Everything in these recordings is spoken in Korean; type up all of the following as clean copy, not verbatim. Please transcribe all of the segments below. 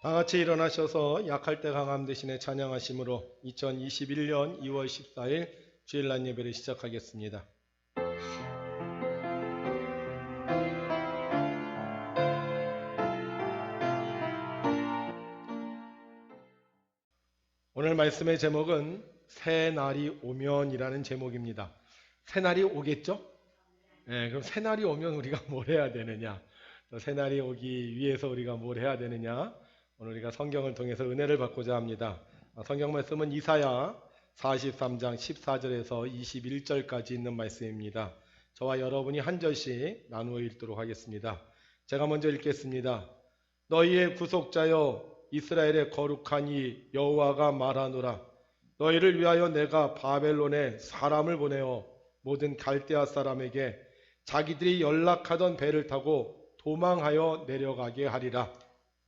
다 같이 일어나셔서 약할 때 강함 대신에 찬양하심으로 2021년 2월 14일 주일 낮 예배를 시작하겠습니다. 오늘 말씀의 제목은 새 날이 오면이라는 제목입니다. 새 날이 오겠죠? 네, 그럼 새 날이 오면 우리가 뭘 해야 되느냐? 새 날이 오기 위해서 우리가 뭘 해야 되느냐? 오늘 우리가 성경을 통해서 은혜를 받고자 합니다. 성경 말씀은 이사야 43장 14절에서 21절까지 있는 말씀입니다. 저와 여러분이 한 절씩 나누어 읽도록 하겠습니다. 제가 먼저 읽겠습니다. 너희의 구속자여 이스라엘의 거룩한 이 여호와가 말하노라. 너희를 위하여 내가 바벨론에 사람을 보내어 모든 갈대아 사람에게 자기들이 연락하던 배를 타고 도망하여 내려가게 하리라.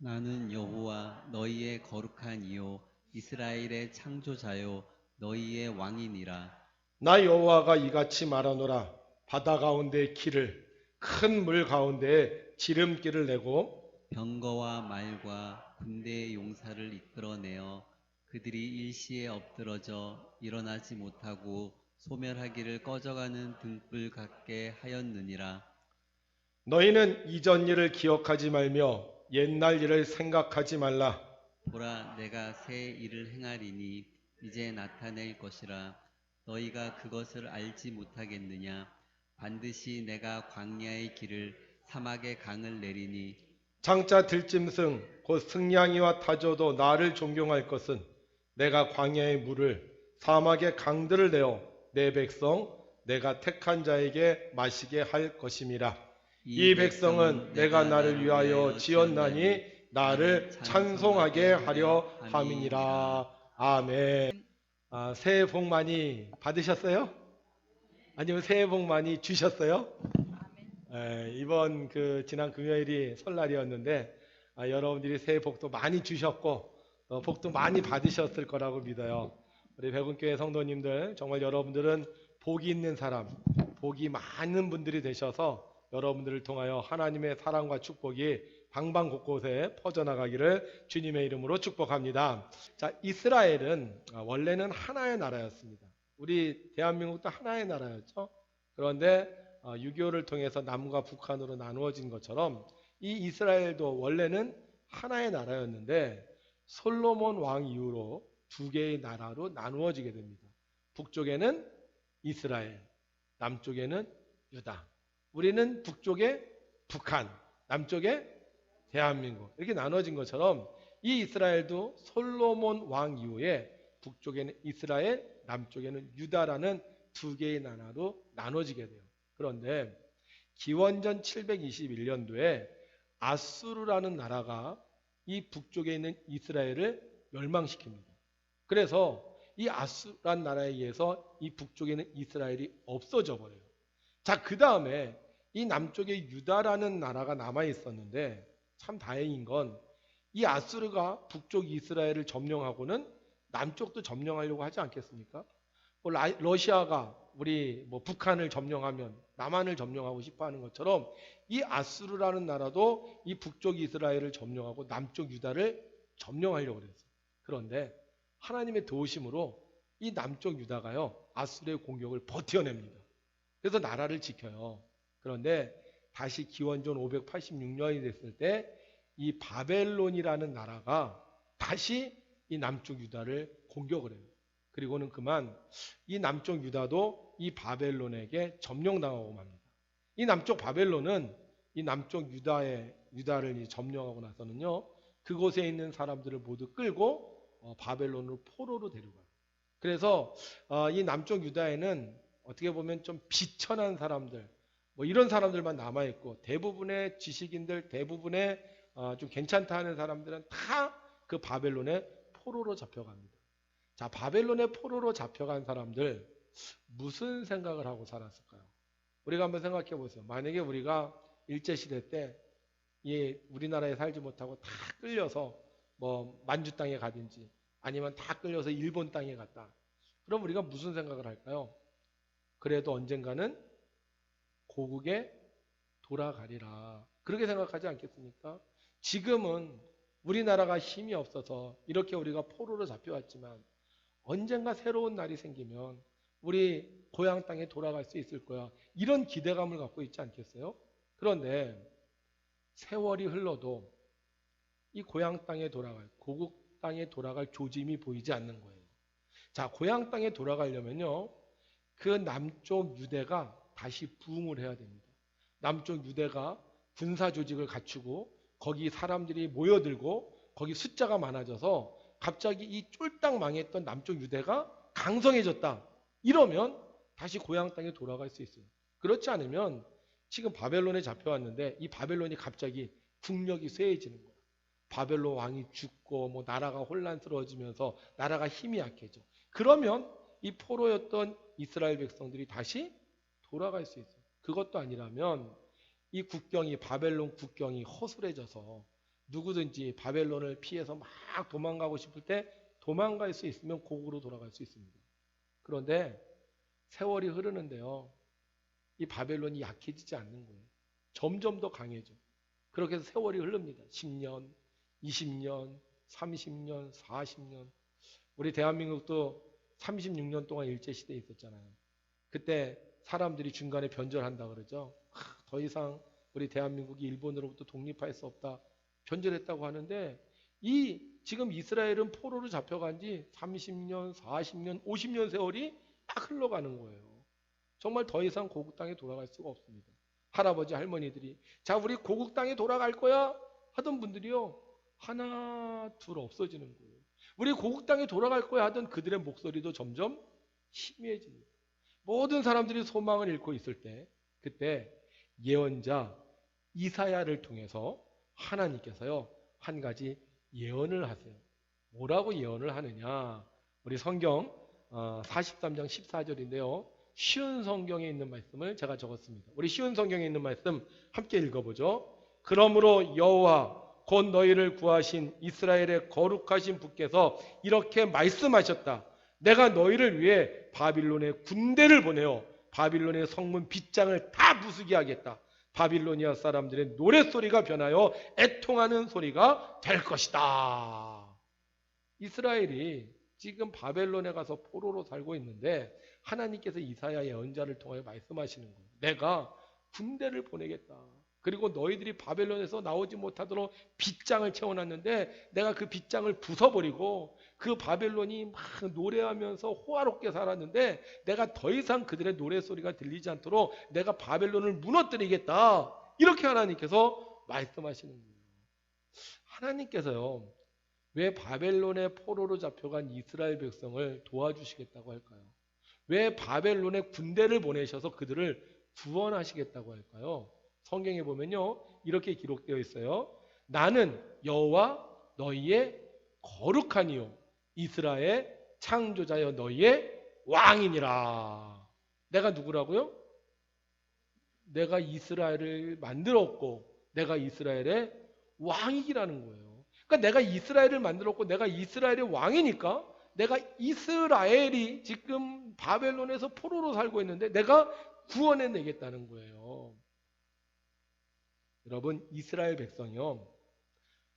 나는 여호와 너희의 거룩한 이요 이스라엘의 창조자요 너희의 왕이니라. 나 여호와가 이같이 말하노라. 바다 가운데 길을 큰 물 가운데에 지름길을 내고 병거와 말과 군대의 용사를 이끌어내어 그들이 일시에 엎드러져 일어나지 못하고 소멸하기를 꺼져가는 등불 같게 하였느니라. 너희는 이전 일을 기억하지 말며 옛날 일을 생각하지 말라. 보라, 내가 새 일을 행하리니 이제 나타낼 것이라. 너희가 그것을 알지 못하겠느냐? 반드시 내가 광야의 길을 사막의 강을 내리니 장차 들짐승 곧 승냥이와 타조도 나를 존경할 것은 내가 광야의 물을 사막의 강들을 내어 내 백성 내가 택한 자에게 마시게 할 것임이라. 이 백성은 내가 나를 위하여 지었나니 나를 찬송하게 하려 함이니라. 아멘. 새해 복 많이 받으셨어요? 아니면 새해 복 많이 주셨어요? 이번 지난 금요일이 설날이었는데 여러분들이 새해 복도 많이 주셨고 복도 많이 받으셨을 거라고 믿어요. 우리 백운교회 성도님들 정말 여러분들은 복이 있는 사람, 복이 많은 분들이 되셔서 여러분들을 통하여 하나님의 사랑과 축복이 방방곳곳에 퍼져나가기를 주님의 이름으로 축복합니다. 자, 이스라엘은 원래는 하나의 나라였습니다. 우리 대한민국도 하나의 나라였죠. 그런데 6.25를 통해서 남과 북한으로 나누어진 것처럼 이 이스라엘도 원래는 하나의 나라였는데 솔로몬 왕 이후로 두 개의 나라로 나누어지게 됩니다. 북쪽에는 이스라엘, 남쪽에는 유다. 우리는 북쪽에 북한, 남쪽에 대한민국 이렇게 나눠진 것처럼 이 이스라엘도 솔로몬 왕 이후에 북쪽에는 이스라엘, 남쪽에는 유다라는 두 개의 나라로 나눠지게 돼요. 그런데 기원전 721년도에 아수르라는 나라가 이 북쪽에 있는 이스라엘을 멸망시킵니다. 그래서 이 아수르라는 나라에 의해서 이 북쪽에 있는 이스라엘이 없어져 버려요. 자, 그 다음에 이 남쪽에 유다라는 나라가 남아 있었는데 참 다행인 건 이 아수르가 북쪽 이스라엘을 점령하고는 남쪽도 점령하려고 하지 않겠습니까? 러시아가 우리 북한을 점령하면 남한을 점령하고 싶어 하는 것처럼 이 아수르라는 나라도 이 북쪽 이스라엘을 점령하고 남쪽 유다를 점령하려고 그랬어요. 그런데 하나님의 도우심으로 이 남쪽 유다가요 아수르의 공격을 버텨냅니다. 그래서 나라를 지켜요. 그런데 다시 기원전 586년이 됐을 때 이 바벨론이라는 나라가 다시 이 남쪽 유다를 공격을 해요. 그리고는 그만 이 남쪽 유다도 이 바벨론에게 점령당하고 맙니다. 이 남쪽 바벨론은 이 남쪽 유다를 점령하고 나서는요 그곳에 있는 사람들을 모두 끌고 바벨론으로 포로로 데려가요. 그래서 이 남쪽 유다에는 어떻게 보면 좀 비천한 사람들 이런 사람들만 남아있고 대부분의 지식인들 대부분의 좀 괜찮다 하는 사람들은 다 그 바벨론의 포로로 잡혀갑니다. 자, 바벨론의 포로로 잡혀간 사람들 무슨 생각을 하고 살았을까요? 우리가 한번 생각해 보세요. 만약에 우리가 일제시대 때 우리나라에 살지 못하고 다 끌려서 만주 땅에 가든지 아니면 다 끌려서 일본 땅에 갔다. 그럼 우리가 무슨 생각을 할까요? 그래도 언젠가는 고국에 돌아가리라. 그렇게 생각하지 않겠습니까? 지금은 우리나라가 힘이 없어서 이렇게 우리가 포로로 잡혀왔지만 언젠가 새로운 날이 생기면 우리 고향 땅에 돌아갈 수 있을 거야. 이런 기대감을 갖고 있지 않겠어요? 그런데 세월이 흘러도 이 고향 땅에 돌아갈, 고국 땅에 돌아갈 조짐이 보이지 않는 거예요. 자, 고향 땅에 돌아가려면요, 그 남쪽 유대가 다시 부흥을 해야 됩니다. 남쪽 유대가 군사 조직을 갖추고 거기 사람들이 모여들고 거기 숫자가 많아져서 갑자기 이 쫄딱 망했던 남쪽 유대가 강성해졌다. 이러면 다시 고향 땅에 돌아갈 수 있어요. 그렇지 않으면 지금 바벨론에 잡혀왔는데 이 바벨론이 갑자기 국력이 쇠해지는 거예요. 바벨론 왕이 죽고 뭐 나라가 혼란스러워지면서 나라가 힘이 약해져. 그러면 이 포로였던 이스라엘 백성들이 다시 돌아갈 수 있어요. 그것도 아니라면 이 국경이 바벨론 국경이 허술해져서 누구든지 바벨론을 피해서 막 도망가고 싶을 때 도망갈 수 있으면 고국으로 돌아갈 수 있습니다. 그런데 세월이 흐르는데요, 이 바벨론이 약해지지 않는 거예요. 점점 더 강해져. 그렇게 해서 세월이 흐릅니다. 10년, 20년, 30년, 40년. 우리 대한민국도 36년 동안 일제시대에 있었잖아요. 그때 사람들이 중간에 변절한다 그러죠. 더 이상 우리 대한민국이 일본으로부터 독립할 수 없다. 변절했다고 하는데 이 지금 이스라엘은 포로로 잡혀간 지 30년, 40년, 50년 세월이 딱 흘러가는 거예요. 정말 더 이상 고국 땅에 돌아갈 수가 없습니다. 할아버지, 할머니들이 자, 우리 고국 땅에 돌아갈 거야 하던 분들이요, 하나, 둘 없어지는 거예요. 우리 고국 땅에 돌아갈 거야 하던 그들의 목소리도 점점 희미해집니다. 모든 사람들이 소망을 잃고 있을 때 그때 예언자 이사야를 통해서 하나님께서요 한 가지 예언을 하세요. 뭐라고 예언을 하느냐? 우리 성경 43장 14절인데요. 쉬운 성경에 있는 말씀을 제가 적었습니다. 우리 쉬운 성경에 있는 말씀 함께 읽어보죠. 그러므로 여호와 곧 너희를 구하신 이스라엘의 거룩하신 분께서 이렇게 말씀하셨다. 내가 너희를 위해 바빌론에 군대를 보내어 바빌론의 성문 빗장을 다 부수게 하겠다. 바빌로니아 사람들의 노랫소리가 변하여 애통하는 소리가 될 것이다. 이스라엘이 지금 바벨론에 가서 포로로 살고 있는데 하나님께서 이사야 예언자를 통해 말씀하시는 거예요. 내가 군대를 보내겠다. 그리고 너희들이 바벨론에서 나오지 못하도록 빗장을 채워놨는데 내가 그 빗장을 부숴버리고 그 바벨론이 막 노래하면서 호화롭게 살았는데 내가 더 이상 그들의 노래소리가 들리지 않도록 내가 바벨론을 무너뜨리겠다. 이렇게 하나님께서 말씀하시는 거예요. 하나님께서요, 왜 바벨론의 포로로 잡혀간 이스라엘 백성을 도와주시겠다고 할까요? 왜 바벨론에 군대를 보내셔서 그들을 구원하시겠다고 할까요? 성경에 보면요 이렇게 기록되어 있어요. 나는 여호와 너희의 거룩하니요 이스라엘 창조자여 너희의 왕이니라. 내가 누구라고요? 내가 이스라엘을 만들었고 내가 이스라엘의 왕이라는 거예요. 그러니까 내가 이스라엘을 만들었고 내가 이스라엘의 왕이니까 내가 이스라엘이 지금 바벨론에서 포로로 살고 있는데 내가 구원해내겠다는 거예요. 여러분, 이스라엘 백성이요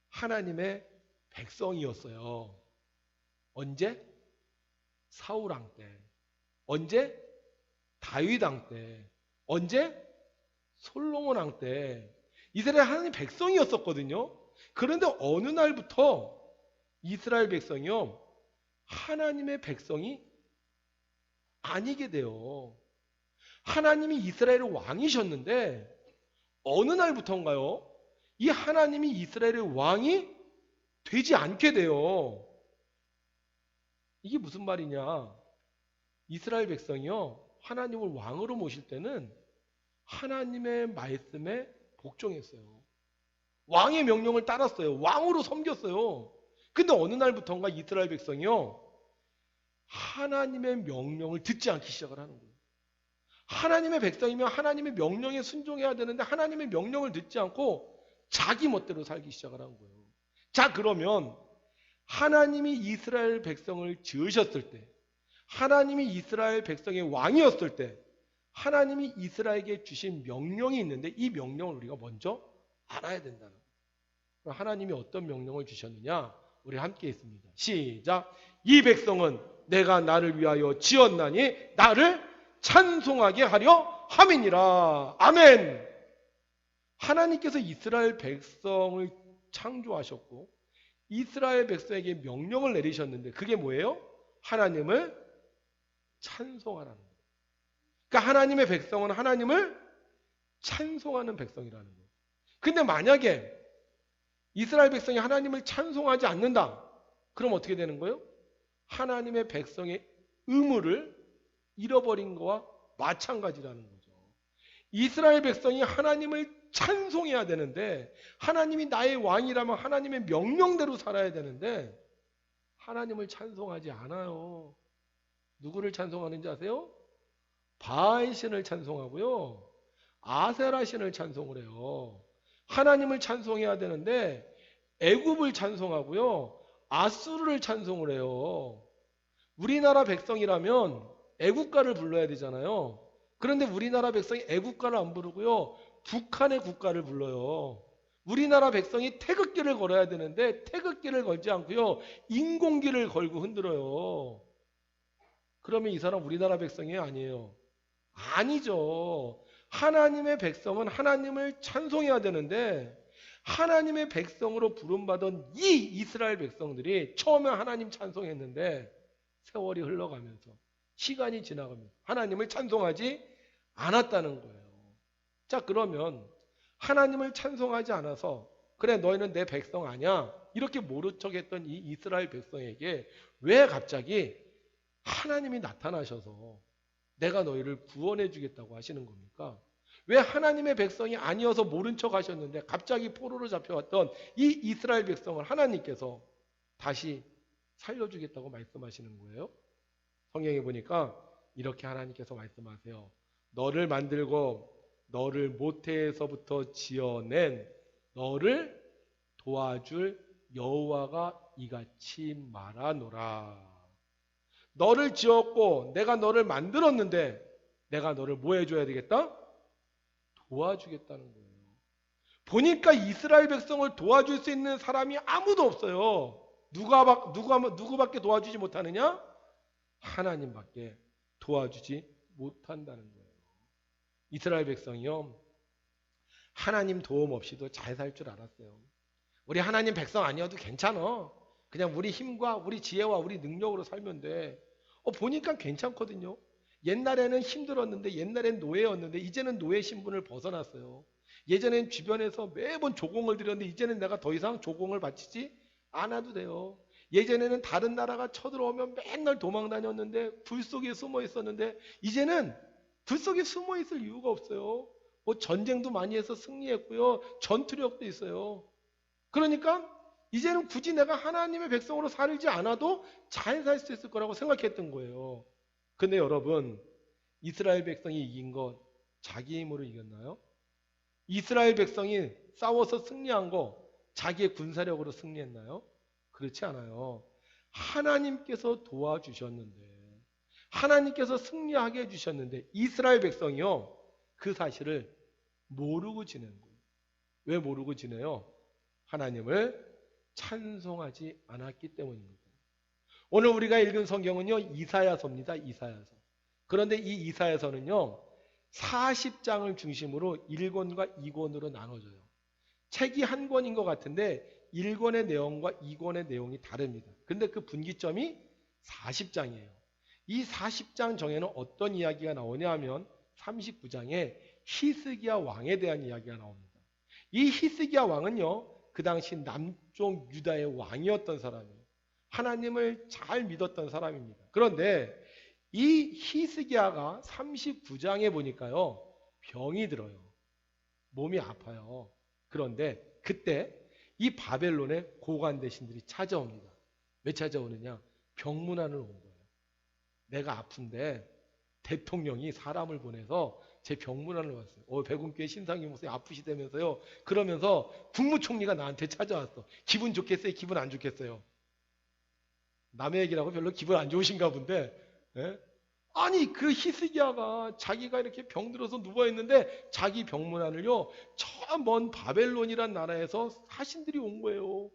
하나님의 백성이었어요. 언제? 사울 왕 때. 언제? 다윗 왕 때. 언제? 솔로몬 왕 때. 이스라엘 하나님 백성이었었거든요. 그런데 어느 날부터 이스라엘 백성이요 하나님의 백성이 아니게 돼요. 하나님이 이스라엘의 왕이셨는데 어느 날부터인가요? 이 하나님이 이스라엘의 왕이 되지 않게 돼요. 이게 무슨 말이냐? 이스라엘 백성이요 하나님을 왕으로 모실 때는 하나님의 말씀에 복종했어요. 왕의 명령을 따랐어요. 왕으로 섬겼어요. 근데 어느 날부터인가 이스라엘 백성이요 하나님의 명령을 듣지 않기 시작을 하는 거예요. 하나님의 백성이면 하나님의 명령에 순종해야 되는데 하나님의 명령을 듣지 않고 자기 멋대로 살기 시작을 한 거예요. 자, 그러면 하나님이 이스라엘 백성을 지으셨을 때, 하나님이 이스라엘 백성의 왕이었을 때 하나님이 이스라엘에게 주신 명령이 있는데 이 명령을 우리가 먼저 알아야 된다는 거예요. 하나님이 어떤 명령을 주셨느냐? 우리 함께 있습니다. 시작. 이 백성은 내가 나를 위하여 지었나니 나를 찬송하게 하려 함이니라. 아멘. 하나님께서 이스라엘 백성을 창조하셨고 이스라엘 백성에게 명령을 내리셨는데 그게 뭐예요? 하나님을 찬송하라는 거예요. 그러니까 하나님의 백성은 하나님을 찬송하는 백성이라는 거예요. 근데 만약에 이스라엘 백성이 하나님을 찬송하지 않는다. 그럼 어떻게 되는 거예요? 하나님의 백성의 의무를 잃어버린 거와 마찬가지라는 거죠. 이스라엘 백성이 하나님을 찬송해야 되는데 하나님이 나의 왕이라면 하나님의 명령대로 살아야 되는데 하나님을 찬송하지 않아요. 누구를 찬송하는지 아세요? 바알 신을 찬송하고요. 아세라 신을 찬송을 해요. 하나님을 찬송해야 되는데 애굽을 찬송하고요. 아수르를 찬송을 해요. 우리나라 백성이라면 애국가를 불러야 되잖아요. 그런데 우리나라 백성이 애국가를 안 부르고요. 북한의 국가를 불러요. 우리나라 백성이 태극기를 걸어야 되는데 태극기를 걸지 않고요. 인공기를 걸고 흔들어요. 그러면 이 사람 우리나라 백성이 아니에요. 아니죠. 하나님의 백성은 하나님을 찬송해야 되는데 하나님의 백성으로 부름받은 이 이스라엘 백성들이 처음에 하나님 찬송했는데 세월이 흘러가면서 시간이 지나가면서 하나님을 찬송하지 않았다는 거예요. 자, 그러면 하나님을 찬송하지 않아서 그래 너희는 내 백성 아니야 이렇게 모른 척했던 이 이스라엘 백성에게 왜 갑자기 하나님이 나타나셔서 내가 너희를 구원해 주겠다고 하시는 겁니까? 왜 하나님의 백성이 아니어서 모른 척 하셨는데 갑자기 포로로 잡혀왔던 이 이스라엘 백성을 하나님께서 다시 살려주겠다고 말씀하시는 거예요? 성경에 보니까 이렇게 하나님께서 말씀하세요. 너를 만들고 너를 모태에서부터 지어낸 너를 도와줄 여호와가 이같이 말하노라. 너를 지었고 내가 너를 만들었는데 내가 너를 뭐 해줘야 되겠다? 도와주겠다는 거예요. 보니까 이스라엘 백성을 도와줄 수 있는 사람이 아무도 없어요. 누구밖에 도와주지 못하느냐? 하나님밖에 도와주지 못한다는 거예요. 이스라엘 백성이요. 하나님 도움 없이도 잘 살 줄 알았어요. 우리 하나님 백성 아니어도 괜찮아. 그냥 우리 힘과 우리 지혜와 우리 능력으로 살면 돼. 보니까 괜찮거든요. 옛날에는 힘들었는데 옛날엔 노예였는데 이제는 노예 신분을 벗어났어요. 예전엔 주변에서 매번 조공을 드렸는데 이제는 내가 더 이상 조공을 바치지 않아도 돼요. 예전에는 다른 나라가 쳐들어오면 맨날 도망 다녔는데 불 속에 숨어 있었는데 이제는 불 속에 숨어 있을 이유가 없어요. 전쟁도 많이 해서 승리했고요. 전투력도 있어요. 그러니까 이제는 굳이 내가 하나님의 백성으로 살지 않아도 잘 살 수 있을 거라고 생각했던 거예요. 근데 여러분, 이스라엘 백성이 이긴 것 자기 힘으로 이겼나요? 이스라엘 백성이 싸워서 승리한 거 자기의 군사력으로 승리했나요? 그렇지 않아요. 하나님께서 도와주셨는데 하나님께서 승리하게 해주셨는데 이스라엘 백성이요. 그 사실을 모르고 지낸 거예요. 왜 모르고 지내요? 하나님을 찬송하지 않았기 때문입니다. 오늘 우리가 읽은 성경은요. 이사야서입니다. 이사야서. 그런데 이 이사야서는요. 40장을 중심으로 1권과 2권으로 나눠져요. 책이 한 권인 것 같은데 1권의 내용과 2권의 내용이 다릅니다. 근데 그 분기점이 40장이에요. 이 40장 정에는 어떤 이야기가 나오냐 하면 39장에 히스기야 왕에 대한 이야기가 나옵니다. 이 히스기야 왕은요. 그 당시 남쪽 유다의 왕이었던 사람이에요. 하나님을 잘 믿었던 사람입니다. 그런데 이 히스기야가 39장에 보니까요. 병이 들어요. 몸이 아파요. 그런데 그때 이 바벨론의 고관 대신들이 찾아옵니다. 왜 찾아오느냐? 병문안을 온 거예요. 내가 아픈데 대통령이 사람을 보내서 제 병문안을 왔어요. 백운교회 신상이 목사님 아프시다면서요. 그러면서 국무총리가 나한테 찾아왔어. 기분 좋겠어요? 기분 안 좋겠어요? 남의 얘기라고 별로 기분 안 좋으신가 본데. 예? 아니 그 히스기야가 자기가 이렇게 병들어서 누워있는데 자기 병문안을요. 저 먼 바벨론이란 나라에서 사신들이 온 거예요.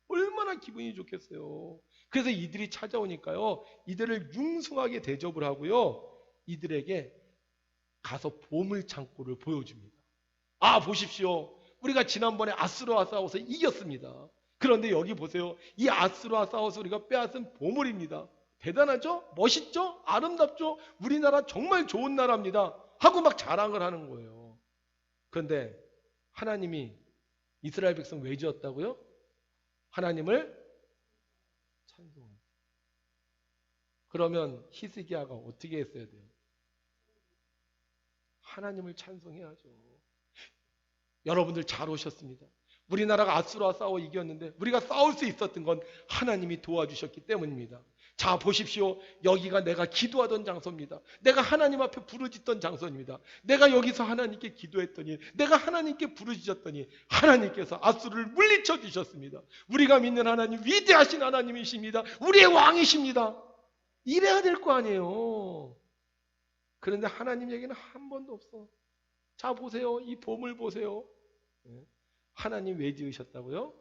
얼마나 기분이 좋겠어요. 그래서 이들이 찾아오니까요, 이들을 융숭하게 대접을 하고요, 이들에게 가서 보물 창고를 보여줍니다. 아, 보십시오. 우리가 지난번에 아수르와 싸워서 이겼습니다. 그런데 여기 보세요. 이 아수르와 싸워서 우리가 빼앗은 보물입니다. 대단하죠? 멋있죠? 아름답죠? 우리나라 정말 좋은 나라입니다. 하고 막 자랑을 하는 거예요. 그런데 하나님이 이스라엘 백성 왜 지었다고요? 하나님을 찬송하죠. 그러면 히스기야가 어떻게 했어야 돼요? 하나님을 찬송해야죠. 여러분들 잘 오셨습니다. 우리나라가 아수르와 싸워 이겼는데 우리가 싸울 수 있었던 건 하나님이 도와주셨기 때문입니다. 자, 보십시오. 여기가 내가 기도하던 장소입니다. 내가 하나님 앞에 부르짖던 장소입니다. 내가 여기서 하나님께 기도했더니, 내가 하나님께 부르짖었더니 하나님께서 아수르를 물리쳐 주셨습니다. 우리가 믿는 하나님 위대하신 하나님이십니다. 우리의 왕이십니다. 이래야 될 거 아니에요. 그런데 하나님 얘기는 한 번도 없어. 자, 보세요. 이 보물 보세요. 하나님 왜 지으셨다고요?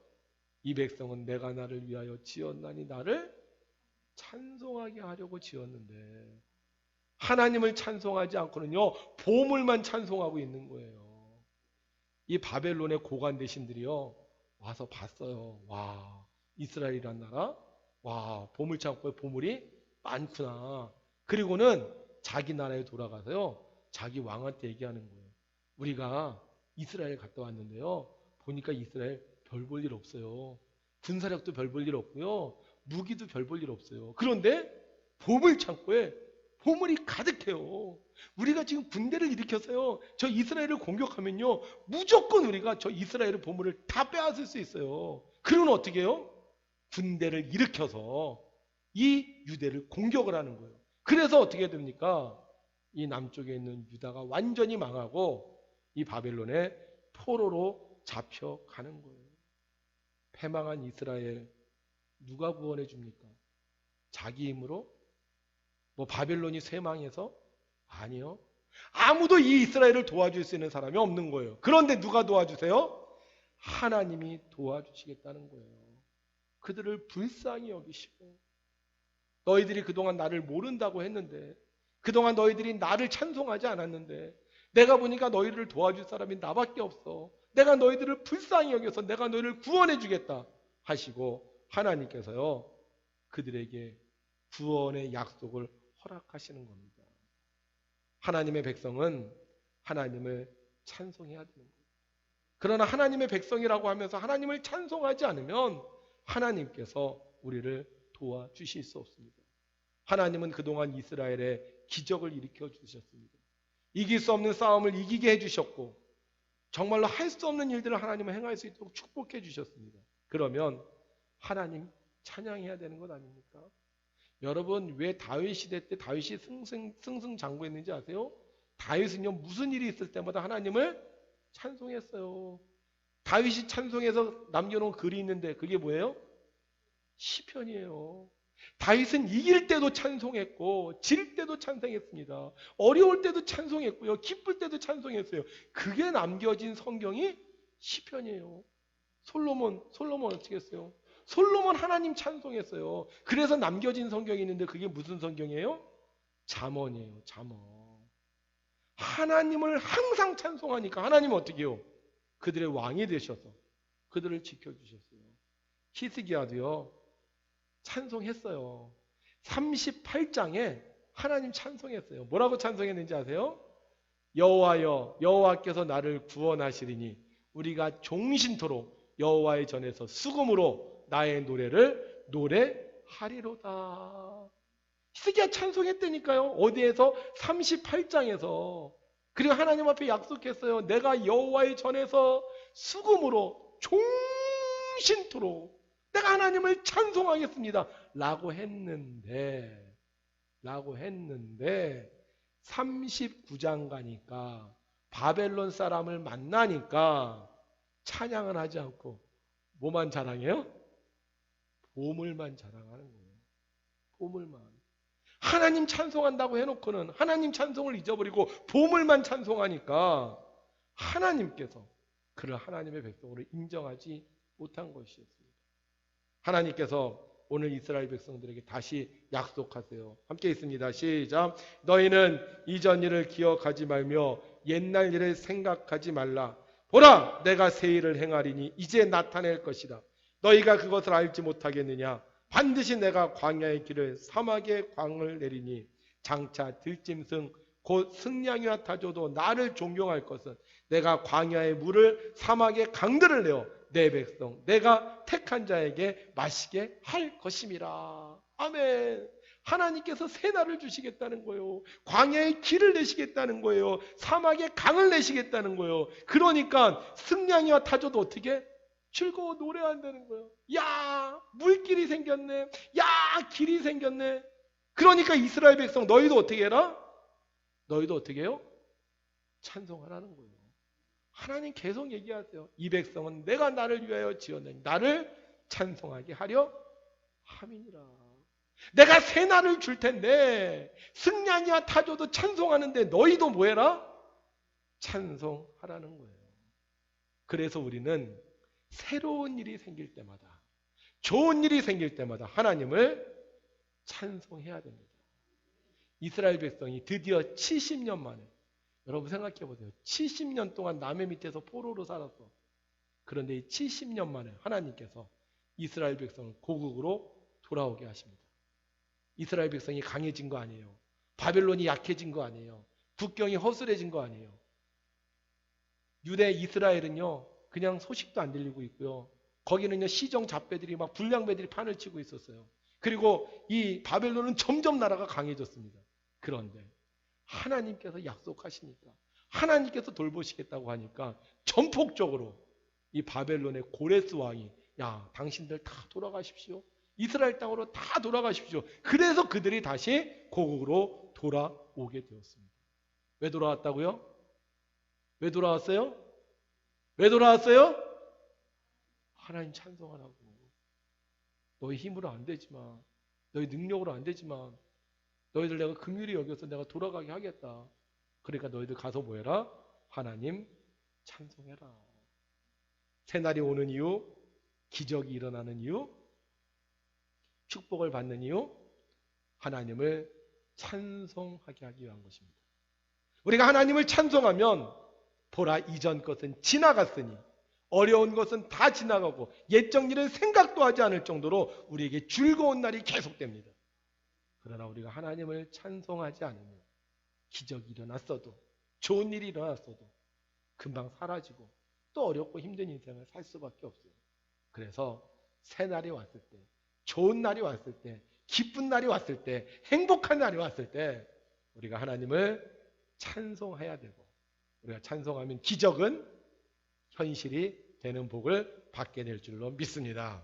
이 백성은 내가 나를 위하여 지었나니 나를 찬송하게 하려고 지었는데, 하나님을 찬송하지 않고는요, 보물만 찬송하고 있는 거예요. 이 바벨론의 고관 대신들이요, 와서 봤어요. 와, 이스라엘이란 나라, 와, 보물 창고에 보물이 많구나. 그리고는 자기 나라에 돌아가서요, 자기 왕한테 얘기하는 거예요. 우리가 이스라엘 갔다 왔는데요, 보니까 이스라엘 별 볼 일 없어요. 군사력도 별 볼 일 없고요, 무기도 별 볼 일 없어요. 그런데 보물 창고에 보물이 가득해요. 우리가 지금 군대를 일으켜서요, 저 이스라엘을 공격하면요, 무조건 우리가 저 이스라엘의 보물을 다 빼앗을 수 있어요. 그러면 어떻게 해요? 군대를 일으켜서 이 유대를 공격을 하는 거예요. 그래서 어떻게 됩니까? 이 남쪽에 있는 유다가 완전히 망하고 이 바벨론의 포로로 잡혀가는 거예요. 패망한 이스라엘 누가 구원해 줍니까? 자기 힘으로? 뭐 바벨론이 쇠망해서? 아니요. 아무도 이 이스라엘을 도와줄 수 있는 사람이 없는 거예요. 그런데 누가 도와주세요? 하나님이 도와주시겠다는 거예요. 그들을 불쌍히 여기시고, 너희들이 그동안 나를 모른다고 했는데, 그동안 너희들이 나를 찬송하지 않았는데, 내가 보니까 너희를 도와줄 사람이 나밖에 없어. 내가 너희들을 불쌍히 여겨서 내가 너희를 구원해 주겠다 하시고, 하나님께서요, 그들에게 구원의 약속을 허락하시는 겁니다. 하나님의 백성은 하나님을 찬송해야 되는 거예요. 그러나 하나님의 백성이라고 하면서 하나님을 찬송하지 않으면 하나님께서 우리를 도와주실 수 없습니다. 하나님은 그동안 이스라엘에 기적을 일으켜 주셨습니다. 이길 수 없는 싸움을 이기게 해주셨고, 정말로 할 수 없는 일들을 하나님은 행할 수 있도록 축복해 주셨습니다. 그러면 하나님 찬양해야 되는 것 아닙니까? 여러분, 왜 다윗 시대 때 다윗이 승승장구했는지 아세요? 다윗은요, 무슨 일이 있을 때마다 하나님을 찬송했어요. 다윗이 찬송해서 남겨놓은 글이 있는데 그게 뭐예요? 시편이에요. 다윗은 이길 때도 찬송했고 질 때도 찬송했습니다. 어려울 때도 찬송했고요, 기쁠 때도 찬송했어요. 그게 남겨진 성경이 시편이에요. 솔로몬 어떻게 했어요? 솔로몬 하나님 찬송했어요. 그래서 남겨진 성경이 있는데 그게 무슨 성경이에요? 잠언이에요. 잠언. 하나님을 항상 찬송하니까 하나님은 어떻게 해요? 그들의 왕이 되셔서 그들을 지켜주셨어요. 히스기야도요, 찬송했어요. 38장에 하나님 찬송했어요. 뭐라고 찬송했는지 아세요? 여호와여, 여호와께서 나를 구원하시리니 우리가 종신토록 여호와의 전에서 수금으로 나의 노래를 노래하리로다. 히스기야 찬송했다니까요. 어디에서? 38장에서. 그리고 하나님 앞에 약속했어요. 내가 여호와의 전에서 수금으로 종신토록 내가 하나님을 찬송하겠습니다 라고 했는데 39장 가니까 바벨론 사람을 만나니까 찬양을 하지 않고 뭐만 자랑해요? 보물만 자랑하는 거예요. 보물만. 하나님 찬송한다고 해놓고는 하나님 찬송을 잊어버리고 보물만 찬송하니까 하나님께서 그를 하나님의 백성으로 인정하지 못한 것이었습니다. 하나님께서 오늘 이스라엘 백성들에게 다시 약속하세요. 함께 있습니다. 시작. 너희는 이전 일을 기억하지 말며 옛날 일을 생각하지 말라. 보라, 내가 새 일을 행하리니 이제 나타낼 것이다. 너희가 그것을 알지 못하겠느냐? 반드시 내가 광야의 길을 사막의 광을 내리니 장차 들짐승 곧 승냥이와 타조도 나를 존경할 것은 내가 광야의 물을 사막의 강들을 내어 내 백성 내가 택한 자에게 마시게 할 것임이라. 아멘. 하나님께서 새 날을 주시겠다는 거예요. 광야의 길을 내시겠다는 거예요. 사막의 강을 내시겠다는 거예요. 그러니까 승냥이와 타조도 어떻게? 즐거워 노래한다는 거예요. 야, 물길이 생겼네. 야, 길이 생겼네. 그러니까 이스라엘 백성 너희도 어떻게 해라? 너희도 어떻게 해요? 찬송하라는 거예요. 하나님 계속 얘기하세요. 이 백성은 내가 나를 위하여 지었느니 나를 찬송하게 하려 함이니라. 내가 새 날을 줄 텐데 승냥이와 타조도 찬송하는데 너희도 뭐해라? 찬송하라는 거예요. 그래서 우리는 새로운 일이 생길 때마다, 좋은 일이 생길 때마다 하나님을 찬송해야 됩니다. 이스라엘 백성이 드디어 70년 만에, 여러분 생각해 보세요. 70년 동안 남의 밑에서 포로로 살았어. 그런데 이 70년 만에 하나님께서 이스라엘 백성을 고국으로 돌아오게 하십니다. 이스라엘 백성이 강해진 거 아니에요. 바벨론이 약해진 거 아니에요. 국경이 허술해진 거 아니에요. 유대 이스라엘은요, 그냥 소식도 안 들리고 있고요. 거기는요, 시정 잡배들이 막 불량배들이 판을 치고 있었어요. 그리고 이 바벨론은 점점 나라가 강해졌습니다. 그런데 하나님께서 약속하시니까, 하나님께서 돌보시겠다고 하니까 전폭적으로 이 바벨론의 고레스 왕이 야, 당신들 다 돌아가십시오. 이스라엘 땅으로 다 돌아가십시오. 그래서 그들이 다시 고국으로 돌아오게 되었습니다. 왜 돌아왔다고요? 왜 돌아왔어요? 왜 돌아왔어요? 하나님 찬송하라고. 너희 힘으로 안 되지만, 너희 능력으로 안 되지만 너희들 내가 긍휼히 여겨서 내가 돌아가게 하겠다. 그러니까 너희들 가서 뭐 해라? 하나님 찬송해라. 새날이 오는 이유, 기적이 일어나는 이유, 축복을 받는 이유, 하나님을 찬송하게 하기 위한 것입니다. 우리가 하나님을 찬송하면 보라, 이전 것은 지나갔으니 어려운 것은 다 지나가고 옛적 일은 생각도 하지 않을 정도로 우리에게 즐거운 날이 계속됩니다. 그러나 우리가 하나님을 찬송하지 않으면 기적이 일어났어도, 좋은 일이 일어났어도 금방 사라지고 또 어렵고 힘든 인생을 살 수밖에 없어요. 그래서 새 날이 왔을 때, 좋은 날이 왔을 때, 기쁜 날이 왔을 때, 행복한 날이 왔을 때 우리가 하나님을 찬송해야 되고, 우리가 찬송하면 기적은 현실이 되는 복을 받게 될 줄로 믿습니다.